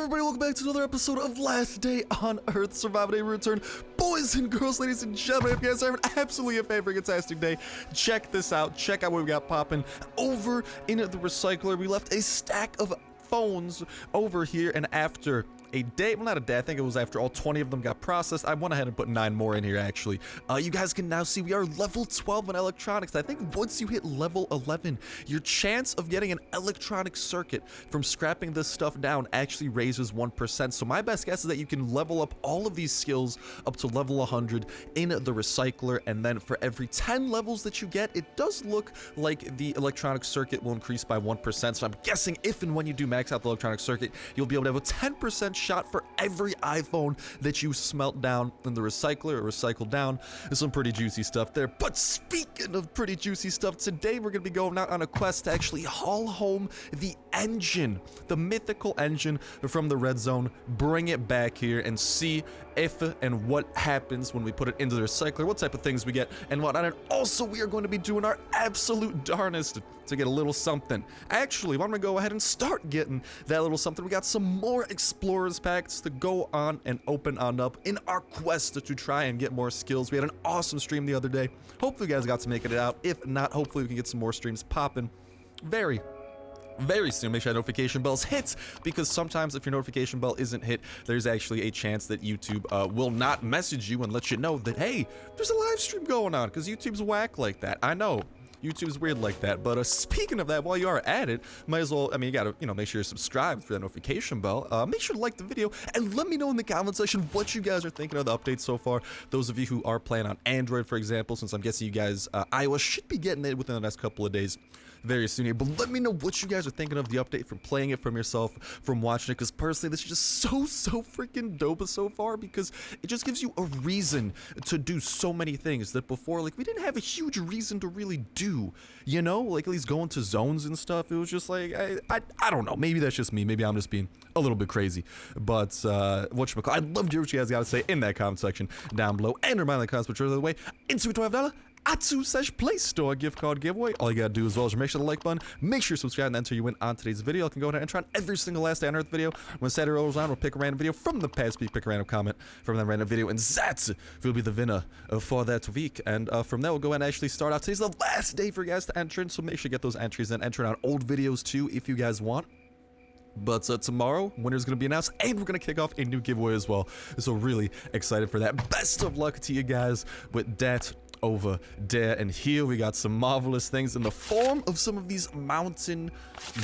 everybody, welcome back to another episode of Last Day on Earth Survival Day Return. Boys and girls, ladies and gentlemen, if you guys are having absolutely a fantastic day, check this out. Check out what we got popping over in the recycler. We left a stack of phones over here, and after a day, well, not a day, I think it was after all 20 of them got processed, I went ahead and put 9 more in here actually. You guys can now see we are level 12 in electronics. I think once you hit level 11, your chance of getting an electronic circuit from scrapping this stuff down actually raises 1%. So my best guess is that you can level up all of these skills up to level 100 in the recycler, and then for every 10 levels that you get, it does look like the electronic circuit will increase by 1%. So I'm guessing if and when you do max out the electronic circuit, you'll be able to have a 10% shot for every iPhone that you smelt down in the recycler or recycled down. There's some pretty juicy stuff there. But speaking of pretty juicy stuff, today we're going to be going out on a quest to actually haul home the engine, the mythical engine from the red zone, bring it back here and see if and what happens when we put it into the recycler, what type of things we get and whatnot. And also we are going to be doing our absolute darnest to get a little something. Actually, why don't we go ahead and start getting that little something. We got some more explorers packs to go on and open on up in our quest to try and get more skills. We had an awesome stream the other day. Hopefully you guys got to make it out. If not, hopefully we can get some more streams popping very soon. Make sure that notification bell's hit, because sometimes if your notification bell isn't hit, there's actually a chance that YouTube will not message you and let you know that, hey, there's a live stream going on, because YouTube's whack like that. I know YouTube's weird like that. But speaking of that, while you are at it, might as well, I mean, you gotta, make sure you're subscribed for that notification bell. Make sure to like the video and let me know in the comment section what you guys are thinking of the updates so far. Those of you who are playing on Android, for example, since I'm guessing you guys, iOS should be getting it within the next couple of days, very soon here. But let me know what you guys are thinking of the update, from playing it from yourself, from watching it, because personally this is just so freaking dope so far, because it just gives you a reason to do so many things that before, like, we didn't have a huge reason to really do, like at least going to zones and stuff. It was just like, I don't know, maybe that's just me, maybe I'm just being a little bit crazy. But whatchamacallit, I'd love to hear what you guys got to say in that comment section down below, and remind the comments, but the way into $12 Atsu/Play Store gift card giveaway. All you gotta do as well is make sure to like button, make sure to subscribe, and enter you win on today's video. I can go ahead and enter on every single Last Day on Earth video. When Saturday rolls around, we'll pick a random video from the past week, pick a random comment from that random video, and that will be the winner for that week. And from there, we'll go ahead and actually start out. Today's the last day for you guys to enter in, so make sure you get those entries in. Enter on old videos too if you guys want. But tomorrow, winner's going to be announced, and we're going to kick off a new giveaway as well. So really excited for that. Best of luck to you guys with that over there. And here we got some marvelous things in the form of some of these mountain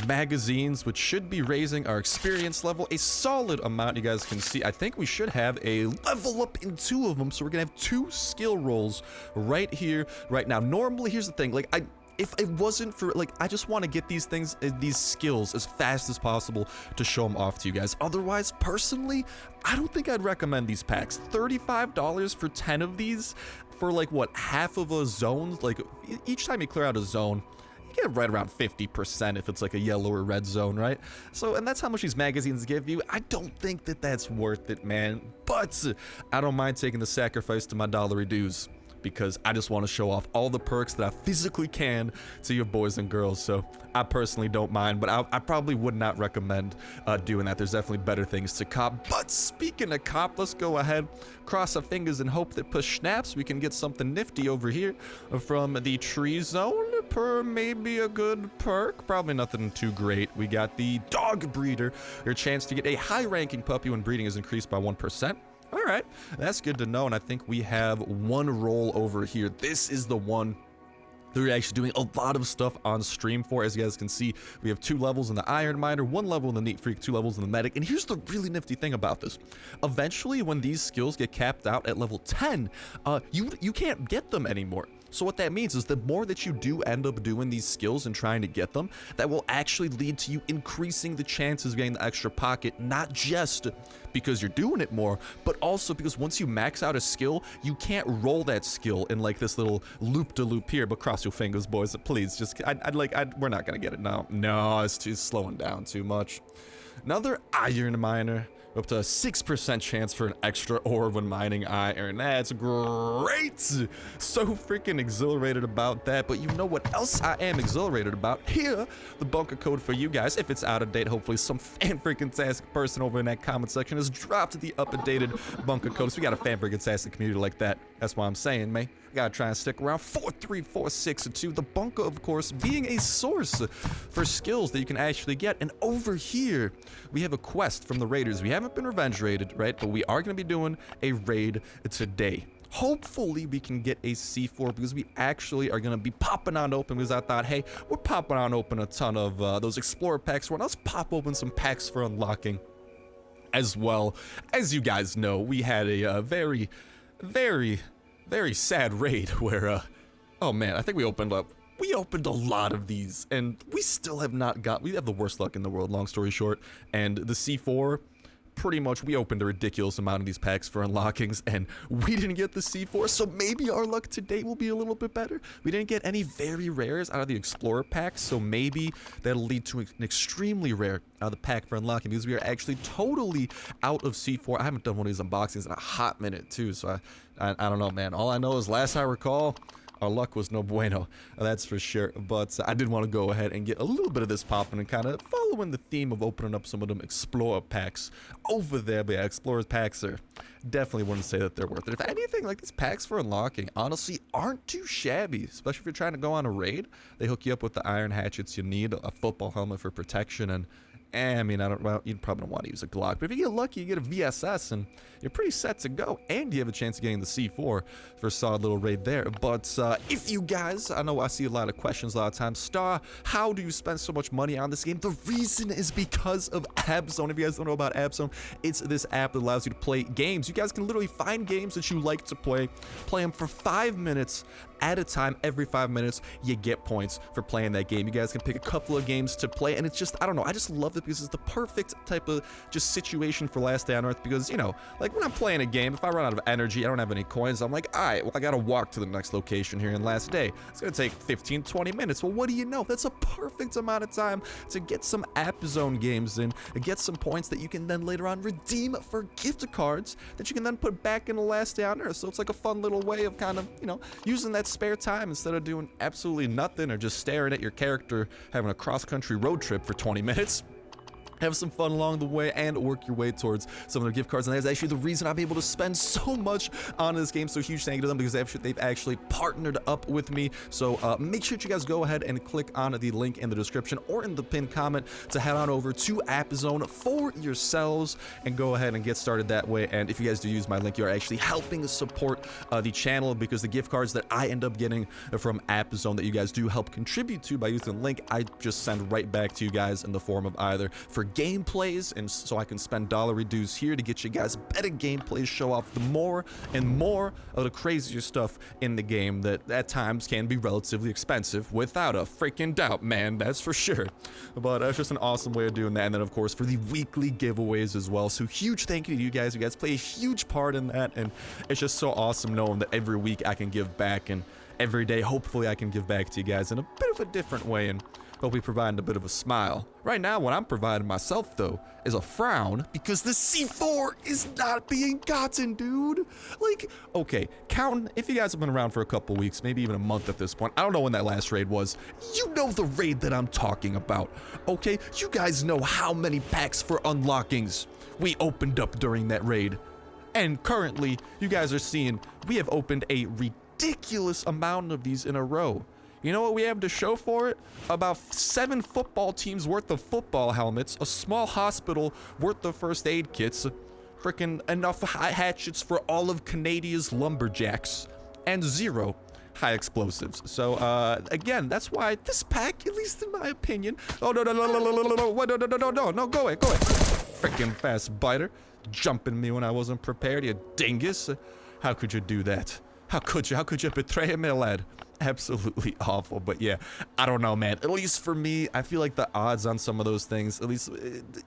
magazines, which should be raising our experience level a solid amount. You guys can see, I think we should have a level up in 2 of them, so we're gonna have 2 skill rolls right here, right now. Normally, here's the thing, like, if it wasn't for, like, I just want to get these things, these skills as fast as possible to show them off to you guys. Otherwise, personally, I don't think I'd recommend these packs. $35 for 10 of these for, like, what, half of a zone? Like, each time you clear out a zone, you get right around 50% if it's like a yellow or red zone, right? So, and that's how much these magazines give you. I don't think that that's worth it, man. But I don't mind taking the sacrifice to my dollary dues, because I just want to show off all the perks that I physically can to your boys and girls. So I personally don't mind, but I probably would not recommend doing that. There's definitely better things to cop. But speaking of cop, let's go ahead, cross our fingers and hope that push snaps, we can get something nifty over here from the tree zone. Per maybe a good perk, probably nothing too great. We got the dog breeder, your chance to get a high ranking puppy when breeding is increased by 1%. All right, that's good to know. And I think we have 1 roll over here. This is the one that we're actually doing a lot of stuff on stream for. As you guys can see, we have 2 levels in the Iron Miner, 1 level in the Neat Freak, 2 levels in the Medic. And here's the really nifty thing about this. Eventually, when these skills get capped out at level 10, you can't get them anymore. So what that means is the more that you do end up doing these skills and trying to get them, that will actually lead to you increasing the chances of getting the extra pocket, not just because you're doing it more, but also because once you max out a skill, you can't roll that skill in like this little loop-de-loop here. But cross your fingers, boys, please. Just, we're not gonna get it now. No, it's slowing down too much. Another Iron Miner. Up to a 6% chance for an extra orb when mining iron. That's great! So freaking exhilarated about that, but you know what else I am exhilarated about? Here, the bunker code for you guys. If it's out of date, hopefully some fan-freaking-tastic person over in that comment section has dropped the up-to-dated bunker code. So we got a fan-freaking-tastic community like that. That's why I'm saying, man. Gotta try and stick around. 43462. The bunker, of course, being a source for skills that you can actually get. And over here, we have a quest from the raiders. We haven't been revenge raided, right? But we are gonna be doing a raid today. Hopefully we can get a C4 because we actually are going to be popping on open because I thought, hey, we're popping on open a ton of those Explorer packs. Well, let's pop open some packs for unlocking as well. As you guys know, we had a very, very, very sad raid where, oh man, I think we opened a lot of these and we still have not got, we have the worst luck in the world, long story short. And the C4, pretty much we opened a ridiculous amount of these packs for unlockings and we didn't get the C4, so maybe our luck today will be a little bit better. We didn't get any very rares out of the Explorer packs, so maybe that'll lead to an extremely rare out of the pack for unlocking because we are actually totally out of C4. I haven't done one of these unboxings in a hot minute too, so I don't know, man. All I know is last I recall, our luck was no bueno, that's for sure. But I did want to go ahead and get a little bit of this popping and kind of following the theme of opening up some of them Explorer packs over there. But yeah, Explorer packs are definitely wouldn't say that they're worth it. If anything, like these packs for unlocking honestly aren't too shabby, especially if you're trying to go on a raid. They hook you up with the iron hatchets you need, a football helmet for protection, and I mean, well, you probably don't want to use a Glock, but if you get lucky, you get a VSS, and you're pretty set to go, and you have a chance of getting the C4 for a solid little raid there. But if you guys, I know I see a lot of questions a lot of times, Star, how do you spend so much money on this game? The reason is because of AppZone. If you guys don't know about AppZone, it's this app that allows you to play games. You guys can literally find games that you like to play them for 5 minutes at a time. Every 5 minutes, you get points for playing that game. You guys can pick a couple of games to play, and it's just, I don't know, I just love it because it's the perfect type of just situation for Last Day on Earth because, you know, like when I'm playing a game, if I run out of energy, I don't have any coins, I'm like, all right, well, I gotta walk to the next location here in Last Day. It's gonna take 15, 20 minutes. Well, what do you know? That's a perfect amount of time to get some AppZone games in, get some points that you can then later on redeem for gift cards that you can then put back in the Last Day on Earth. So it's like a fun little way of kind of, you know, using that spare time instead of doing absolutely nothing or just staring at your character having a cross-country road trip for 20 minutes. Have some fun along the way and work your way towards some of their gift cards. And that's actually the reason I'm able to spend so much on this game. So huge thank you to them because they've actually partnered up with me. So make sure that you guys go ahead and click on the link in the description or in the pinned comment to head on over to AppZone for yourselves and go ahead and get started that way. And if you guys do use my link, you're actually helping support the channel because the gift cards that I end up getting from AppZone that you guys do help contribute to by using the link, I just send right back to you guys in the form of either for gameplays, and so I can spend dollar reduce here to get you guys better gameplays, show off the more and more of the crazier stuff in the game that at times can be relatively expensive, without a freaking doubt, man, that's for sure. But that's just an awesome way of doing that. And then of course for the weekly giveaways as well, so huge thank you to you guys play a huge part in that, and it's just so awesome knowing that every week I can give back, and every day hopefully I can give back to you guys in a bit of a different way, and hopefully providing a bit of a smile. Right now, what I'm providing myself, though, is a frown because the C4 is not being gotten, dude. Like, okay, counting, if you guys have been around for a couple weeks, maybe even a month at this point, I don't know when that last raid was, you know the raid that I'm talking about, okay? You guys know how many packs for unlockings we opened up during that raid. And currently, you guys are seeing, we have opened a ridiculous amount of these in a row. You know what we have to show for it? About 7 football teams worth of football helmets, a small hospital worth of first aid kits, frickin' enough hatchets for all of Canada's lumberjacks, and 0 high explosives. So, again, that's why this pack, at least in my opinion, oh, no, go away. Frickin' fast biter, jumping me when I wasn't prepared, you dingus. How could you do that? How could you betray me, lad? Absolutely awful. But yeah, I don't know, man. At least for me, I feel like the odds on some of those things, at least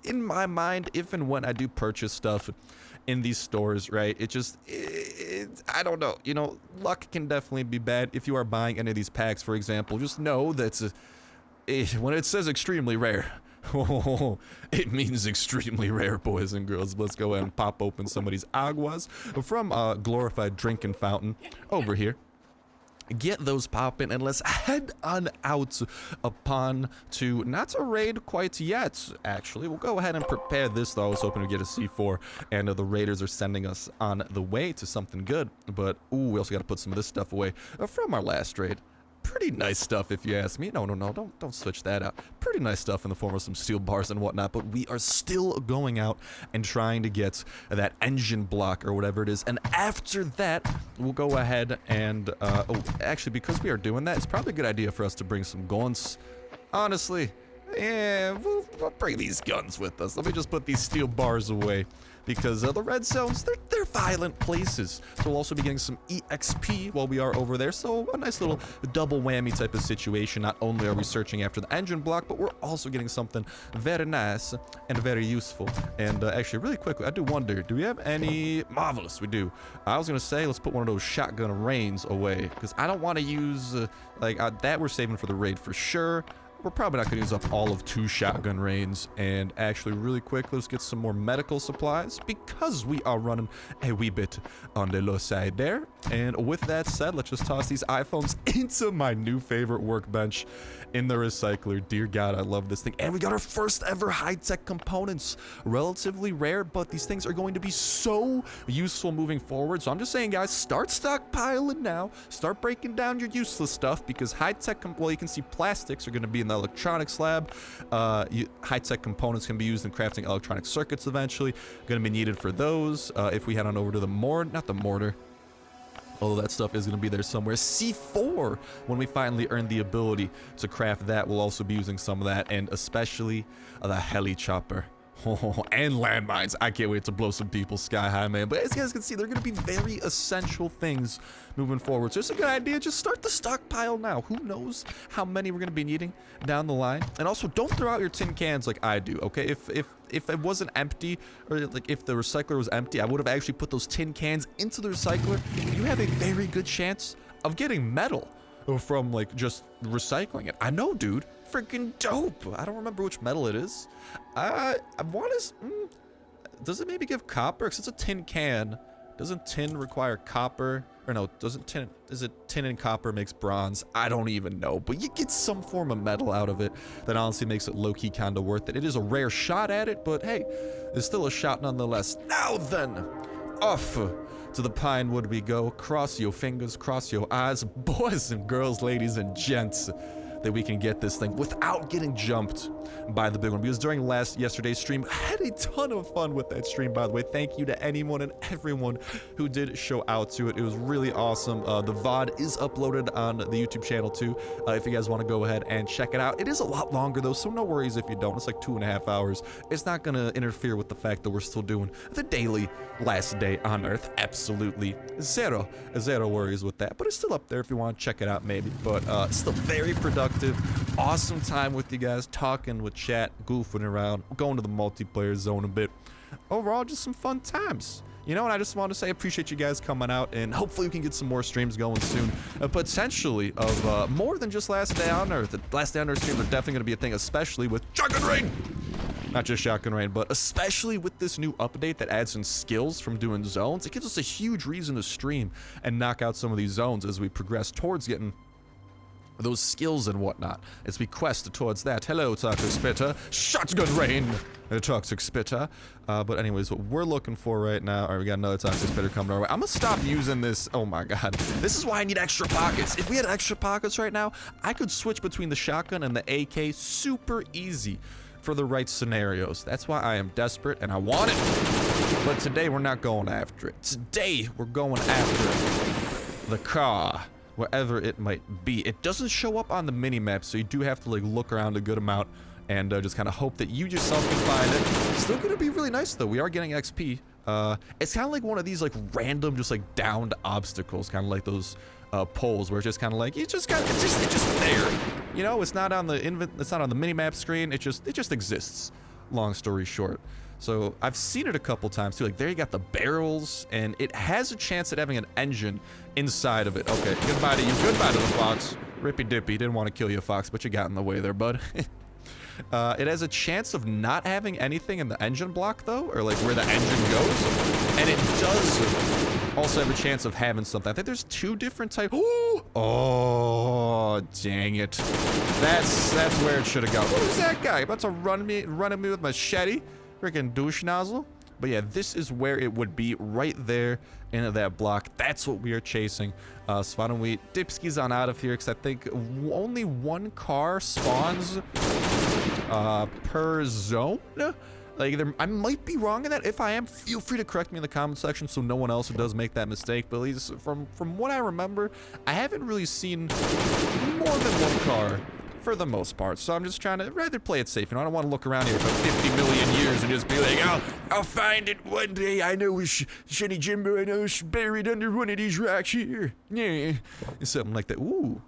in my mind, if and when I do purchase stuff in these stores, right, I don't know, you know, luck can definitely be bad. If you are buying any of these packs, for example, just know that when it says extremely rare, Oh, it means extremely rare, boys and girls. Let's go ahead and pop open some of these aguas from glorified drinking fountain over here. Get those popping, and let's head on out upon to not a raid quite yet. Actually, we'll go ahead and prepare this, though. I was hoping to get a C4, and the raiders are sending us on the way to something good. But ooh, we also got to put some of this stuff away from our last raid. Pretty nice stuff, if you ask me. No, don't switch that out. Pretty nice stuff in the form of some steel bars and whatnot, but we are still going out and trying to get that engine block or whatever it is, and after that, we'll go ahead and, oh, actually, because we are doing that, it's probably a good idea for us to bring some guns. Honestly, yeah, we'll bring these guns with us. Let me just put these steel bars away. Because the red zones, they're violent places. So we'll also be getting some EXP while we are over there. So a nice little double whammy type of situation. Not only are we searching after the engine block, but we're also getting something very nice and very useful. And actually, really quickly, I do wonder, do we have any... Marvelous, we do. I was going to say, let's put one of those shotgun rains away. Because I don't want to use, that we're saving for the raid for sure. We're probably not going to use up all of 2 shotgun rains. And actually, really quick, let's get some more medical supplies because we are running a wee bit on the low side there. And with that said, let's just toss these iPhones into my new favorite workbench in the recycler. Dear God, I love this thing. And we got our first ever high-tech components. Relatively rare, but these things are going to be so useful moving forward. So I'm just saying, guys, start stockpiling now. Start breaking down your useless stuff because high-tech, well, you can see plastics are going to be in the electronics lab. High-tech components can be used in crafting electronic circuits eventually. Going to be needed for those. If we head on over to the mortar, although that stuff is going to be there somewhere. C4, when we finally earn the ability to craft that, we'll also be using some of that, and especially the heli chopper. Oh, and landmines. I can't wait to blow some people sky high, man. But as you guys can see, they're going to be very essential things moving forward. So it's a good idea. Just start the stockpile now. Who knows how many we're going to be needing down the line. And also, don't throw out your tin cans like I do, okay? If it wasn't empty, or like if the recycler was empty, I would have actually put those tin cans into the recycler. You have a very good chance of getting metal from like just recycling it. I know, dude. Freaking dope. I don't remember which metal it is. I want to... does it maybe give copper? Because it's a tin can. Doesn't tin require copper? Or no, doesn't tin... Is it tin and copper makes bronze? I don't even know. But you get some form of metal out of it that honestly makes it low-key kind of worth it. It is a rare shot at it, but hey, it's still a shot nonetheless. Now then, off to the pine wood we go. Cross your fingers, cross your eyes, boys and girls, ladies and gents, that we can get this thing without getting jumped by the big one. Because during yesterday's stream, I had a ton of fun with that stream, by the way. Thank you to anyone and everyone who did show out to it. It was really awesome. The VOD is uploaded on the YouTube channel too, if you guys want to go ahead and check it out. It is a lot longer though, so no worries if you don't. It's like 2.5 hours. It's not going to interfere with the fact that we're still doing the daily last day on Earth. Absolutely zero worries with that. But it's still up there if you want to check it out maybe. But still very productive. Awesome time with you guys, talking with chat, goofing around, going to the multiplayer zone a bit. Overall, just some fun times. You know, and I just want to say I appreciate you guys coming out, and hopefully we can get some more streams going soon. Potentially of more than just Last Day on Earth. The Last Day on Earth streams are definitely going to be a thing, especially with Shotgun Rain. Not just Shotgun Rain, but especially with this new update that adds in skills from doing zones. It gives us a huge reason to stream and knock out some of these zones as we progress towards getting those skills and whatnot as we quest towards that. Hello, Toxic Spitter. Shotgun Rain, Toxic Spitter. But anyways, what we're looking for right now... All right, we got another Toxic Spitter coming our way. I'm gonna stop using this. Oh my God. This is why I need extra pockets. If we had extra pockets right now, I could switch between the shotgun and the AK super easy for the right scenarios. That's why I am desperate and I want it. But today we're not going after it. Today we're going after the car, wherever it might be. It doesn't show up on the mini-map, so you do have to like look around a good amount and just kind of hope that you yourself can find it. Still gonna be really nice though. We are getting XP. It's kind of like one of these like random, just like downed obstacles, kind of like those poles where it's just kind of like it's just there. You know, it's not on the mini-map screen. It just exists. Long story short. So I've seen it a couple times too. Like there you got the barrels, and it has a chance at having an engine inside of it. Okay, goodbye to you. Goodbye to the fox. Rippy dippy. Didn't want to kill you, fox, but you got in the way there, bud. It has a chance of not having anything in the engine block, though, or like where the engine goes. And it does also have a chance of having something. I think there's 2 different types. Oh, dang it. That's where it should have gone. Who's that guy? About to run at me with machete? Freaking douche nozzle. But yeah, this is where it would be, right there into that block. That's what we are chasing. So why don't we dipskis on out of here, because I think only 1 car spawns per zone. Like, I might be wrong in that. If I am, feel free to correct me in the comment section so no one else does make that mistake. But at least from what I remember, I haven't really seen more than 1 car for the most part. So I'm just trying to rather play it safe. You know, I don't want to look around here for 50 million years and just be like, oh, I'll find it one day. I know it's Shenny Jimbo. I know it's buried under one of these rocks here. Yeah. Something like that. Ooh.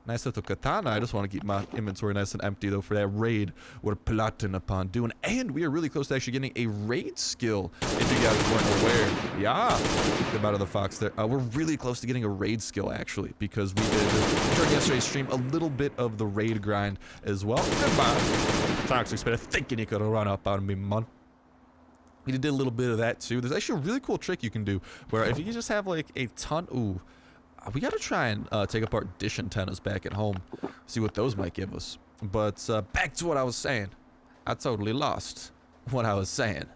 Nice little katana. I just want to keep my inventory nice and empty, though, for that raid we're plotting upon doing. And we are really close to actually getting a raid skill, if you guys weren't aware. Yeah. Good out of the fox there. We're really close to getting a raid skill, actually, because we did, during yesterday's stream, a little bit of the raid grind as well. Goodbye. Toxic Spirit, thinking he could have run up on me, man. We did a little bit of that, too. There's actually a really cool trick you can do, where if you just have, like, a ton... Ooh. We gotta try and take apart dish antennas back at home, see what those might give us. But back to what I was saying. I totally lost what I was saying.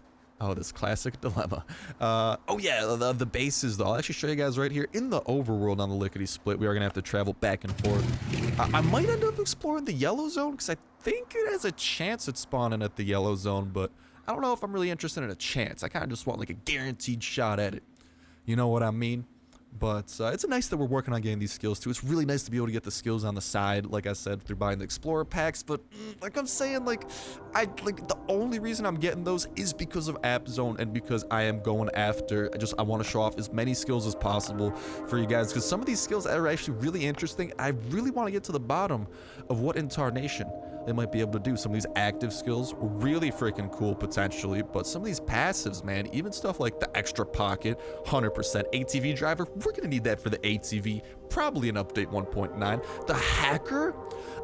Oh, this classic dilemma. Oh yeah, the bases though. I'll actually show you guys right here in the overworld on the lickety split. We are gonna have to travel back and forth. I might end up exploring the yellow zone because I think it has a chance at spawning at the yellow zone, but I don't know if I'm really interested in a chance. I kind of just want like a guaranteed shot at it. You know what I mean? But it's nice that we're working on getting these skills too. It's really nice to be able to get the skills on the side, like I said, through buying the Explorer packs. But like I'm saying, like the only reason I'm getting those is because of App Zone and because I am going after. I want to show off as many skills as possible for you guys, because some of these skills are actually really interesting. I really want to get to the bottom of what incarnation they might be able to do. Some of these active skills, really freaking cool potentially, but some of these passives, man, even stuff like the extra pocket, 100% ATV driver, we're gonna need that for the ATV, probably in update 1.9. The hacker,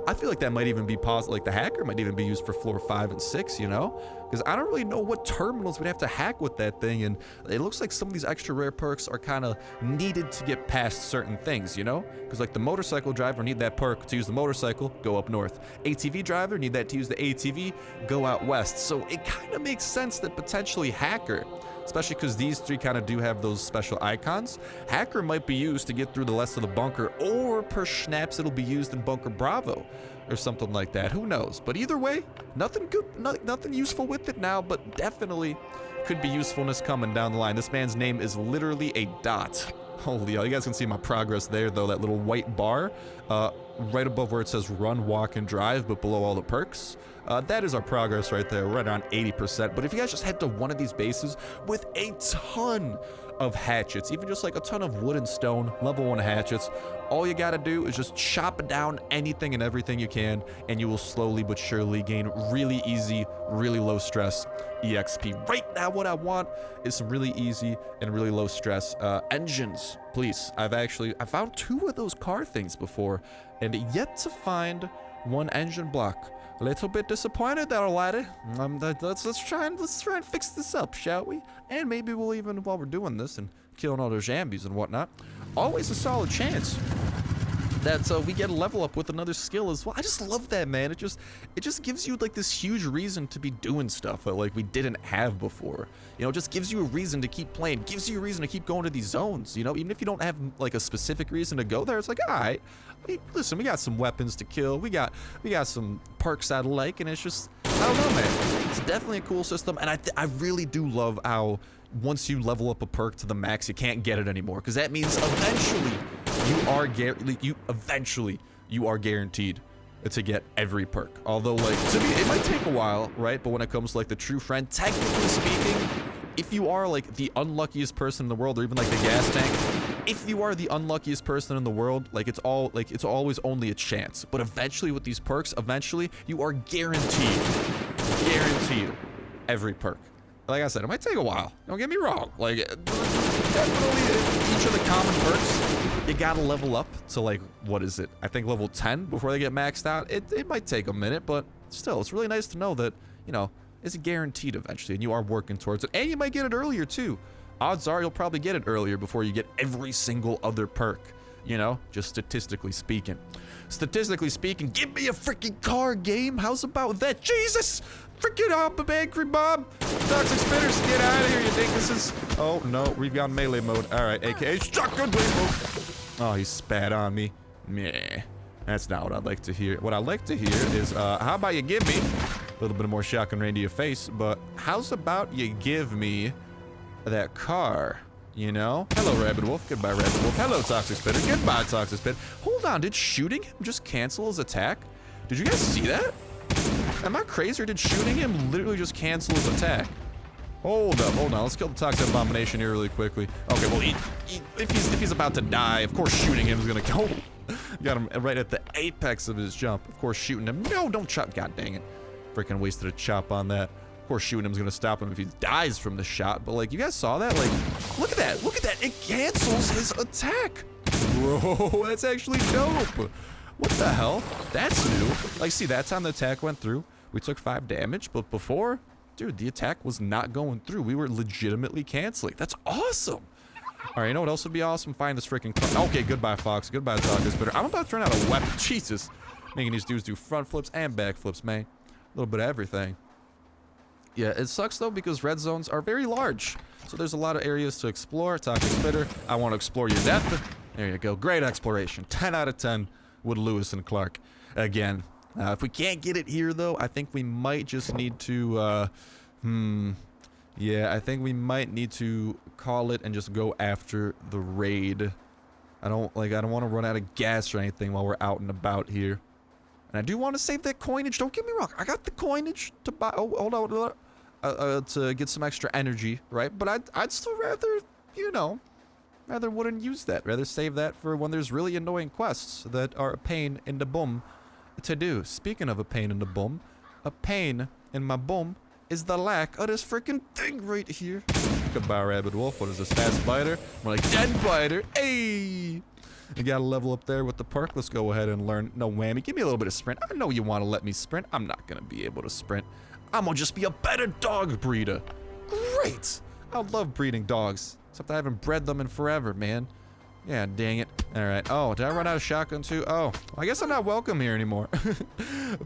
I feel like that might even be possible. Like the hacker might even be used for floor 5 and 6, you know? Because I don't really know what terminals we'd have to hack with that thing, and it looks like some of these extra rare perks are kind of needed to get past certain things, you know? Because like the motorcycle driver need that perk to use the motorcycle, go up north. ATV driver need that to use the ATV, go out west. So it kind of makes sense that potentially hacker, especially because these 3 kind of do have those special icons. Hacker might be used to get through the rest of the bunker, or per schnaps it'll be used in Bunker Bravo or something like that. Who knows? But either way, nothing good, nothing useful with it now, but definitely could be usefulness coming down the line. This man's name is literally a dot. Holy hell, you guys can see my progress there though, that little white bar right above where it says run, walk, and drive, but below all the perks. That is our progress right there, right around 80%. But if you guys just head to one of these bases with a ton of hatchets, even just like a ton of wood and stone, level 1 hatchets, all you gotta do is just chop down anything and everything you can, and you will slowly but surely gain really easy, really low stress EXP. Right now what I want is some really easy and really low stress engines, please. I found 2 of those car things before and yet to find 1 engine block. A little bit disappointed there, laddie. Let's try and fix this up, shall we? And maybe we'll even, while we're doing this and killing all those zombies and whatnot, always a solid chance that we get a level up with another skill as well. I just love that, man. It just gives you like this huge reason to be doing stuff that like we didn't have before. You know, it just gives you a reason to keep playing, gives you a reason to keep going to these zones. You know, even if you don't have like a specific reason to go there, it's like, all right, listen, we got some weapons to kill, we got some perks I like, and it's just, I don't know, man. It's definitely a cool system, and I really do love how once you level up a perk to the max, you can't get it anymore, because that means eventually you are guaranteed to get every perk. Although, like, to me, it might take a while, right? But when it comes to like the true friend, technically speaking, if you are like the unluckiest person in the world, or even like the gas tank, if you are the unluckiest person in the world, like it's always only a chance. But eventually with these perks, eventually you are guaranteed every perk. Like I said, it might take a while. Don't get me wrong. Like, definitely each of the common perks, you gotta level up to like, what is it? I think level 10 before they get maxed out. It might take a minute, but still, it's really nice to know that, you know, it's guaranteed eventually, and you are working towards it, and you might get it earlier too. Odds are you'll probably get it earlier before you get every single other perk, you know, just statistically speaking. Statistically speaking, give me a freaking car game. How's about that? Jesus! Freaking up, angry Bob! Toxic spinners, get out of here, you dinkuses. Oh no, we've got melee mode. Alright, aka shotgun blade mode. Oh, he spat on me. Meh. That's not what I'd like to hear. What I'd like to hear is, how about you give me a little bit more shotgun rain to your face, but how's about you give me that car? You know? Hello, Rabbit Wolf. Goodbye, Rabbit Wolf. Hello, Toxic Spitter. Goodbye, Toxic Spitter. Hold on, did shooting him just cancel his attack? Did you guys see that? Am I crazy, or did shooting him literally just cancel his attack? Hold on. Let's kill the Toxic Abomination here really quickly. Okay, well, if he's about to die, of course shooting him is gonna kill him. Got him right at the apex of his jump. Of course shooting him. No, don't chop. God dang it. Freaking wasted a chop on that. Of course shooting him is gonna stop him if he dies from the shot. But like, you guys saw that? Like, look at that. Look at that. It cancels his attack. Bro, that's actually dope. What the hell? That's new. Like, see, that time the attack went through, we took 5 damage, but before, dude, the attack was not going through. We were legitimately canceling. That's awesome. All right, you know what else would be awesome? Find this freaking... Okay, goodbye, Fox. Goodbye, Toxic Spitter. I'm about to run out of weapons. Jesus. Making these dudes do front flips and back flips, man. A little bit of everything. Yeah, it sucks, though, because red zones are very large. So there's a lot of areas to explore. Toxic Spitter, I want to explore your death. There you go. Great exploration. 10 out of 10 with Lewis and Clark. Again. If we can't get it here, though, I think we might just need to... Yeah, I think we might need to call it and just go after the raid. I don't want to run out of gas or anything while we're out and about here. And I do want to save that coinage. Don't get me wrong. I got the coinage to buy. Oh, hold on. To get some extra energy, right? But I'd still rather, you know, wouldn't use that. Rather save that for when there's really annoying quests that are a pain in the bum to do. Speaking of a pain in the bum, a pain in my bum is the lack of this freaking thing right here. Goodbye, Rabbit Wolf. What is this? Fast biter? More like dead biter. Hey! You gotta level up there with the perk. Let's go ahead and learn. No whammy. Give me a little bit of sprint. I know you want to let me sprint. I'm not gonna be able to sprint. I'm gonna just be a better dog breeder. Great! I love breeding dogs. Except I haven't bred them in forever, man. Yeah, dang it. Alright. Oh, did I run out of shotgun too? Oh, I guess I'm not welcome here anymore.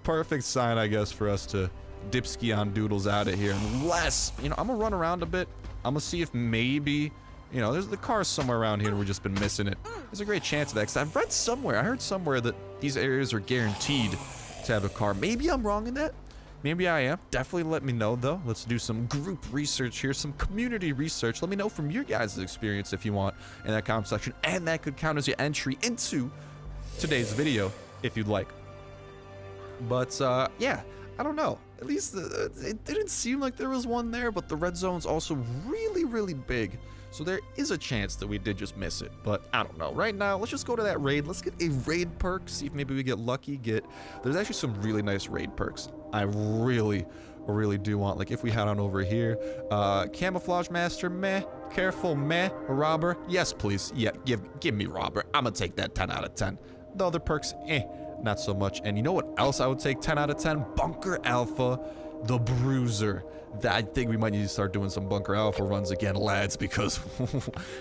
Perfect sign, I guess, for us to dipski on doodles out of here. Unless, you know, I'm gonna run around a bit. I'm gonna see if maybe, you know, there's the cars somewhere around here and we've just been missing it. There's a great chance of that, because I've read somewhere, I heard somewhere that these areas are guaranteed to have a car. Maybe I'm wrong in that. Maybe I am. Definitely let me know, though. Let's do some group research here, some community research. Let me know from your guys' experience if you want in that comment section. And that could count as your entry into today's video, if you'd like. But, yeah, I don't know. At least it didn't seem like there was one there, but the red zone's also really, really big. So there is a chance that we did just miss it, but I don't know. Right now, let's just go to that raid. Let's get a raid perk, see if maybe we get lucky. There's actually some really nice raid perks. I really do want, like if we head on over here, camouflage master, meh, careful, meh, robber, yes please, yeah, give me robber. I'm gonna take that 10 out of 10. The other perks, not so much. And you know what else I would take 10 out of 10? Bunker Alpha, the Bruiser. I think we might need to start doing some Bunker Alpha runs again, lads, because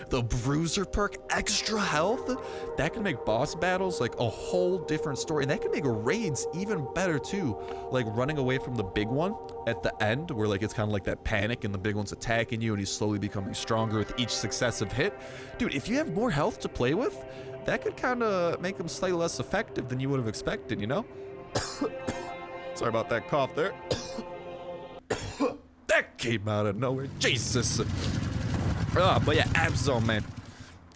the Bruiser perk, extra health, that can make boss battles like a whole different story. And that can make raids even better too. Like running away from the big one at the end, where like it's kind of like that panic and the big one's attacking you and he's slowly becoming stronger with each successive hit. Dude, if you have more health to play with, that could kind of make them slightly less effective than you would have expected, you know? Sorry about that cough there. That came out of nowhere. Jesus. But yeah, Abzone, man.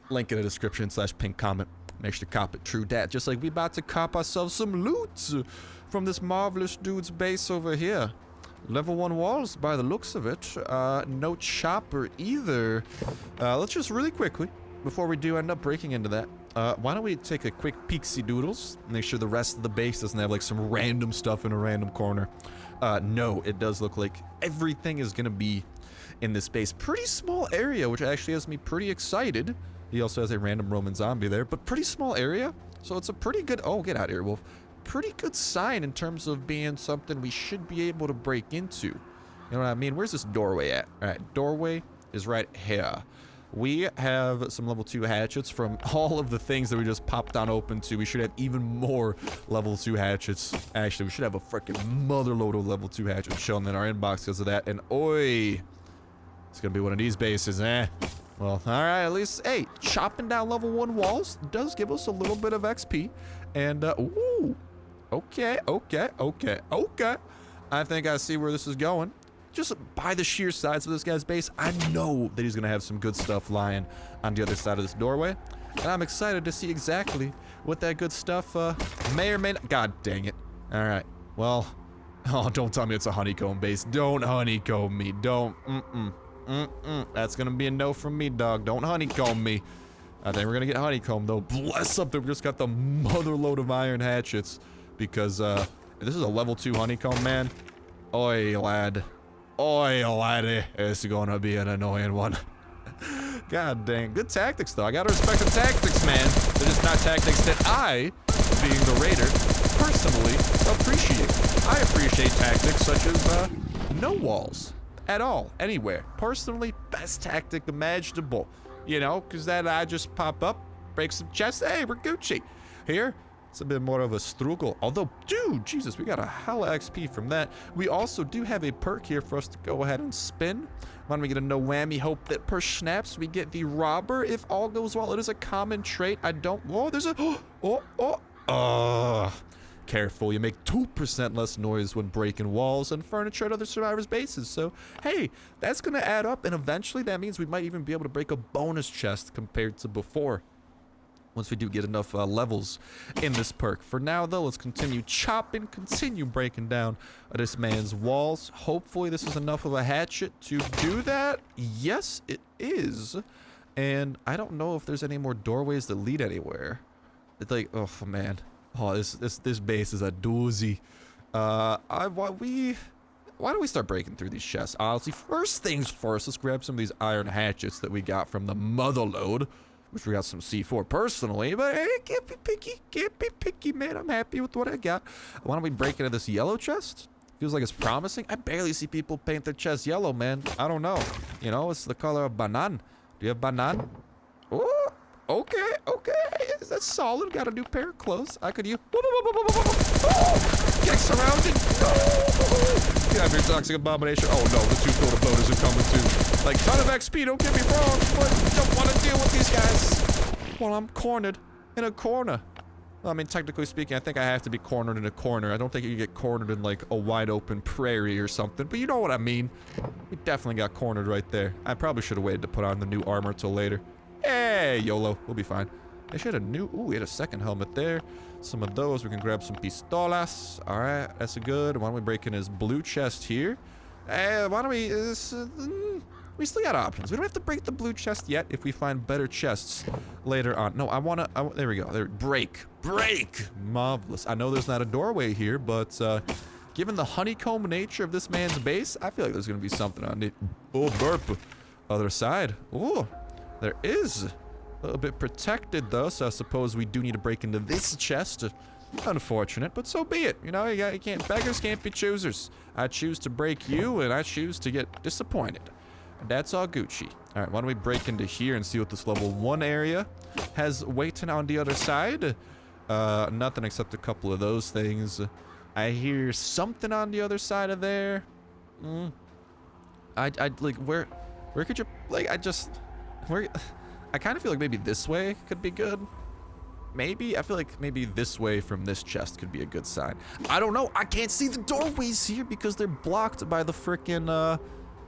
Link in the description / pinned comment. Make sure to cop it. True dat. Just like we about to cop ourselves some loot from this marvelous dude's base over here. Level 1 walls by the looks of it. No chopper either. Let's just really quickly, before we do end up breaking into that, why don't we take a quick peeksy doodles, make sure the rest of the base doesn't have like some random stuff in a random corner. No, it does look like everything is gonna be in this base. Pretty small area, which actually has me pretty excited. He also has a random Roman zombie there, but pretty small area. So it's a pretty good, oh, get out of here, Wolf. pretty good sign in terms of being something we should be able to break into. You know what I mean? Where's this doorway at? All right, doorway is right here. We have some level 2 hatchets from all of the things that we just popped on open to. We should have even more level 2 hatchets. Actually, we should have a freaking motherload of level 2 hatchets shown in our inbox because of that. And oi, it's gonna be one of these bases, eh? Well, all right, at least, hey, chopping down level 1 walls does give us a little bit of XP. And, ooh, okay. I think I see where this is going. Just by the sheer size of this guy's base, I know that he's gonna have some good stuff lying on the other side of this doorway. And I'm excited to see exactly what that good stuff may or may not. God dang it. All right, well, oh, don't tell me it's a honeycomb base. Don't honeycomb me, don't, That's gonna be a no from me, dog. Don't honeycomb me. I think we're gonna get honeycomb though. Bless up that we just got the mother load of iron hatchets. Because, this is a level 2 honeycomb, man. Oi, lad. Oi, laddie, it's gonna be an annoying one. God dang. Good tactics, though. I gotta respect the tactics, man. They're just not tactics that I, being the raider, personally appreciate. I appreciate tactics such as, no walls. At all. Anywhere. Personally, best tactic imaginable. You know, because then I just pop up, break some chests, hey, we're Gucci. Here, it's a bit more of a struggle. Although, dude, Jesus, we got a hella XP from that. We also do have a perk here for us to go ahead and spin. Why don't we get a no whammy? Hope that per snaps we get the robber if all goes well. It is a common trait. I don't. Oh, there's a. Careful, you make 2% less noise when breaking walls and furniture at other survivors' bases. So, hey, that's gonna add up, and eventually that means we might even be able to break a bonus chest compared to before. Once we do get enough levels in this perk. For now, though, let's continue chopping, continue breaking down this man's walls. Hopefully, this is enough of a hatchet to do that. Yes, it is. And I don't know if there's any more doorways that lead anywhere. It's like, oh man, oh this base is a doozy. Why don't we start breaking through these chests? Honestly, first things first, let's grab some of these iron hatchets that we got from the motherload. Which we got some C4 personally, but hey, can't be picky, man. I'm happy with what I got. Why don't we break into this yellow chest? Feels like it's promising. I barely see people paint their chest yellow, man. I don't know. You know, it's the color of banan. Do you have banan? Oh, okay. That's solid. Got a new pair of clothes. I could use. Oh, get surrounded. No. Get out of here, toxic abomination. Oh no, the 2-foot boaters are coming too. Like, ton of XP, don't get me wrong, but don't want to deal with these guys. Well, I'm cornered in a corner. Well, I mean, technically speaking, I think I have to be cornered in a corner. I don't think you can get cornered in, like, a wide open prairie or something, but you know what I mean. We definitely got cornered right there. I probably should have waited to put on the new armor till later. Hey, YOLO, we'll be fine. They should have ooh, we had a second helmet there. Some of those, we can grab some pistolas. All right, that's a good. Why don't we break in his blue chest here? Why don't we, we still got options. We don't have to break the blue chest yet if we find better chests later on. No, there we go. There, break. Marvelous. I know there's not a doorway here, but given the honeycomb nature of this man's base, I feel like there's going to be something on it. Oh, burp. Other side. Oh, there is. A little bit protected, though, so I suppose we do need to break into this chest. Unfortunate, but so be it. You know, beggars can't be choosers. I choose to break you, and I choose to get disappointed. That's all Gucci. All right, why don't we break into here and see what this level 1 area has waiting on the other side? Nothing except a couple of those things. I hear something on the other side of there. Like, where could you, like, I kind of feel like maybe this way could be good. Maybe, I feel like maybe this way from this chest could be a good sign. I don't know, I can't see the doorways here because they're blocked by the frickin',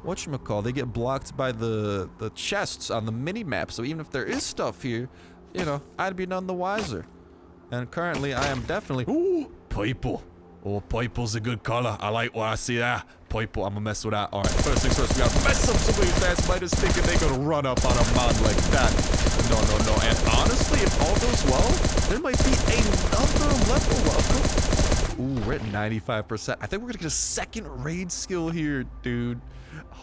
whatchamacall, they get blocked by the chests on the mini-map. So even if there is stuff here, you know, I'd be none the wiser. And currently, I am definitely, ooh, purple. Oh, purple's a good color. I like what I see there. Purple, I'm gonna mess with that. All right, first things first, we gotta mess up some of these fast fighters thinking they gonna run up on a mod like that. No. And honestly, if all goes well, there might be another level up. Ooh, we're at 95%. I think we're gonna get a second raid skill here, dude.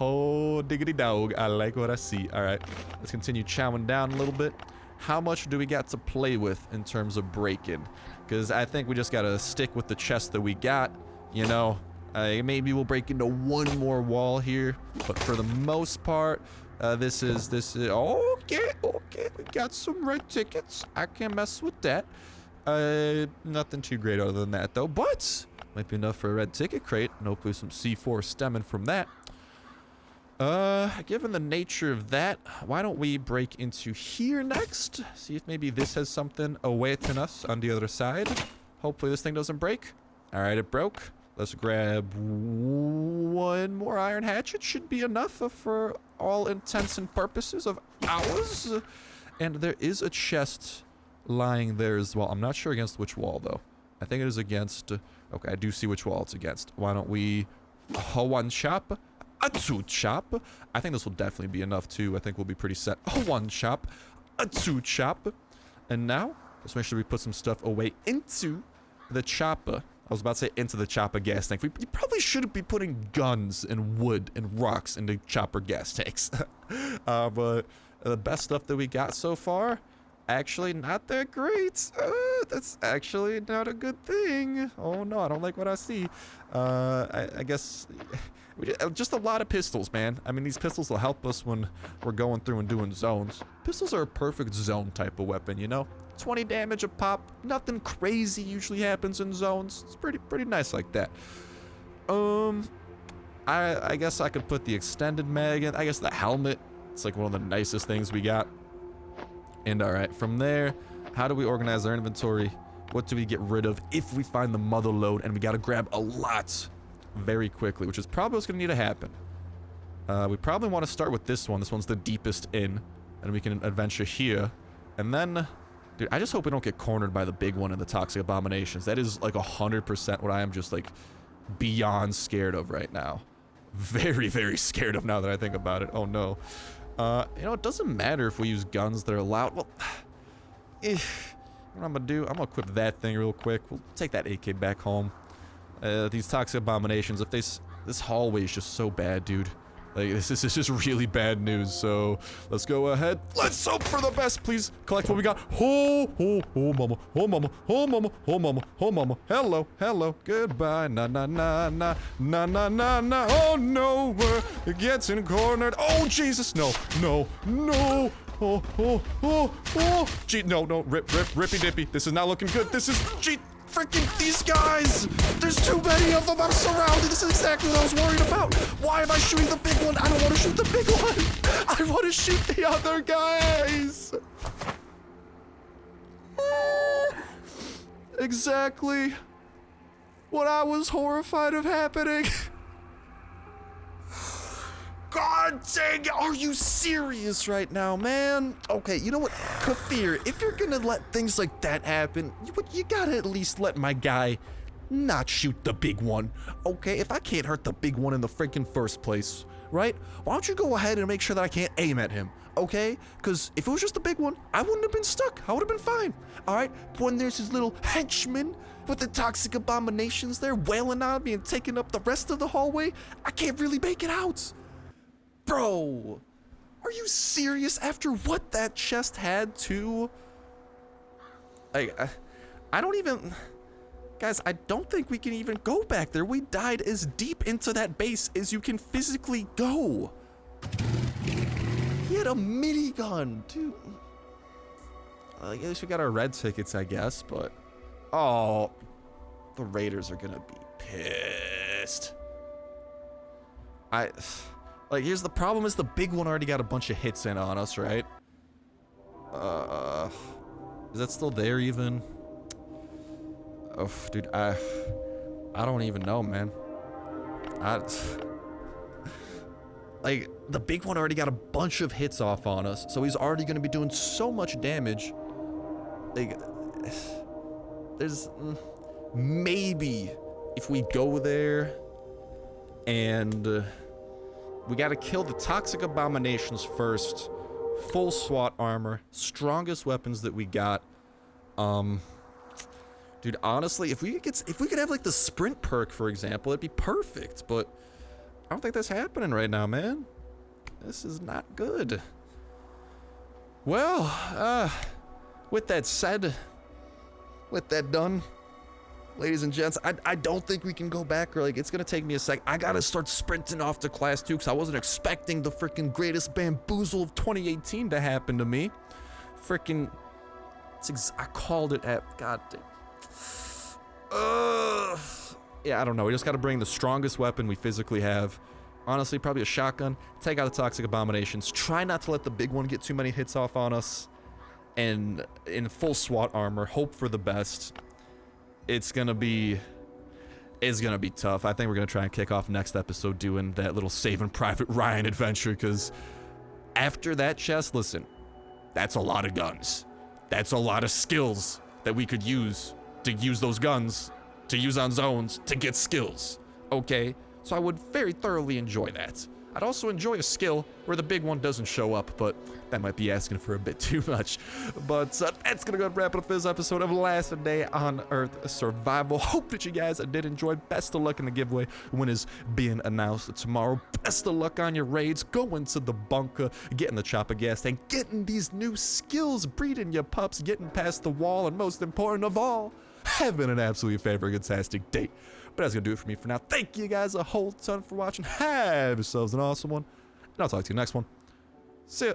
Oh, diggity dog. I like what I see. All right, let's continue chowing down a little bit. How much do we got to play with in terms of break-in? because I think we just gotta stick with the chest that we got, you know. Maybe we'll break into one more wall here, but for the most part, this is okay, we got some red tickets. I can't mess with that. Nothing too great other than that though, but might be enough for a red ticket crate, and hopefully some C4 stemming from that. Given the nature of that, why don't we break into here next? See if maybe this has something awaiting us on the other side. Hopefully this thing doesn't break. Alright, it broke. Let's grab one more iron hatchet. Should be enough for all intents and purposes of ours. And there is a chest lying there as well. I'm not sure against which wall, though. I think it is against... Okay, I do see which wall it's against. Why don't we... one chop? A two chop? I think this will definitely be enough, too. I think we'll be pretty set. One chop. A two chop. And now, let's make sure we put some stuff away into the chopper. I was about to say into the chopper gas tank. We probably shouldn't be putting guns and wood and rocks into chopper gas tanks. But the best stuff that we got so far, actually not that great. That's actually not a good thing. Oh no, I don't like what I see. I guess just a lot of pistols, man. I mean, these pistols will help us when we're going through and doing zones. Pistols are a perfect zone type of weapon, you know? 20 damage a pop. Nothing crazy usually happens in zones. It's pretty nice like that. I guess I could put the extended mag in. I guess the helmet. It's like one of the nicest things we got. And alright, from there, how do we organize our inventory? What do we get rid of if we find the mother lode? And we gotta grab a lot very quickly, which is probably what's gonna need to happen. We probably want to start with this one. This one's the deepest in. And we can adventure here. And then... Dude, I just hope we don't get cornered by the big one in the toxic abominations. That is like 100% what I am just like beyond scared of right now. Very, very scared of now that I think about it. Oh no. You know, it doesn't matter if we use guns that are loud. Well, what I'm gonna do, I'm gonna equip that thing real quick. We'll take that AK back home. These toxic abominations, if this hallway is just so bad, dude. Like, this is just really bad news, so let's go ahead. Let's hope for the best, please. Collect what we got. Oh, mama. Oh, mama. Oh, mama. Oh, mama. Oh, mama. Hello. Goodbye. Na. Oh, no, we're getting cornered. Oh, Jesus. No. Oh. Gee, no. Rippy dippy. This is not looking good. This is, gee. Freaking these guys! There's too many of them! I'm surrounded! This is exactly what I was worried about! Why am I shooting the big one? I don't want to shoot the big one! I want to shoot the other guys! Exactly what I was horrified of happening. God dang it, are you serious right now, man? Okay, you know what, Kafir, if you're gonna let things like that happen, you gotta at least let my guy not shoot the big one, okay? If I can't hurt the big one in the freaking first place, right? Why don't you go ahead and make sure that I can't aim at him, okay? Because if it was just the big one, I wouldn't have been stuck. I would have been fine, all right? But when there's his little henchman with the toxic abominations there wailing on me and taking up the rest of the hallway, I can't really make it out. Bro, are you serious after what that chest had too? Like, I don't even... Guys, I don't think we can even go back there. We died as deep into that base as you can physically go. He had a minigun, dude. I guess we got our red tickets, I guess, but... Oh, the Raiders are gonna be pissed. Like, here's the problem is the big one already got a bunch of hits in on us, right? Is that still there even? Oh, dude, I don't even know, man. Like, the big one already got a bunch of hits off on us, so he's already gonna be doing so much damage. Like, there's maybe if we go there and we gotta kill the toxic abominations first. Full SWAT armor, strongest weapons that we got. Dude, honestly, if we could have like the sprint perk, for example, it'd be perfect. But I don't think that's happening right now, man. This is not good. Well, with that said, with that done, ladies and gents, I don't think we can go back, or like, it's gonna take me a sec. I gotta start sprinting off to class 2 because I wasn't expecting the freaking greatest bamboozle of 2018 to happen to me. Freaking, I called it at, god damn. Yeah, I don't know. We just gotta bring the strongest weapon we physically have. Honestly, probably a shotgun. Take out the toxic abominations. Try not to let the big one get too many hits off on us. And in full SWAT armor, hope for the best. It's gonna be tough. I think we're gonna try and kick off next episode doing that little Saving Private Ryan adventure, because after that chest, listen, that's a lot of guns. That's a lot of skills that we could use to use those guns, to use on zones, to get skills, okay? So I would very thoroughly enjoy that. I'd also enjoy a skill where the big one doesn't show up, but that might be asking for a bit too much. But that's gonna go and wrap it up for this episode of Last Day on Earth Survival. Hope that you guys did enjoy. Best of luck in the giveaway when is being announced tomorrow. Best of luck on your raids. Go into the bunker, getting the chopper gas tank, getting these new skills, breeding your pups, getting past the wall, and most important of all, having an absolutely fantastic day. But that's gonna do it for me for now. Thank you guys a whole ton for watching. Have yourselves an awesome one, and I'll talk to you next one. See ya.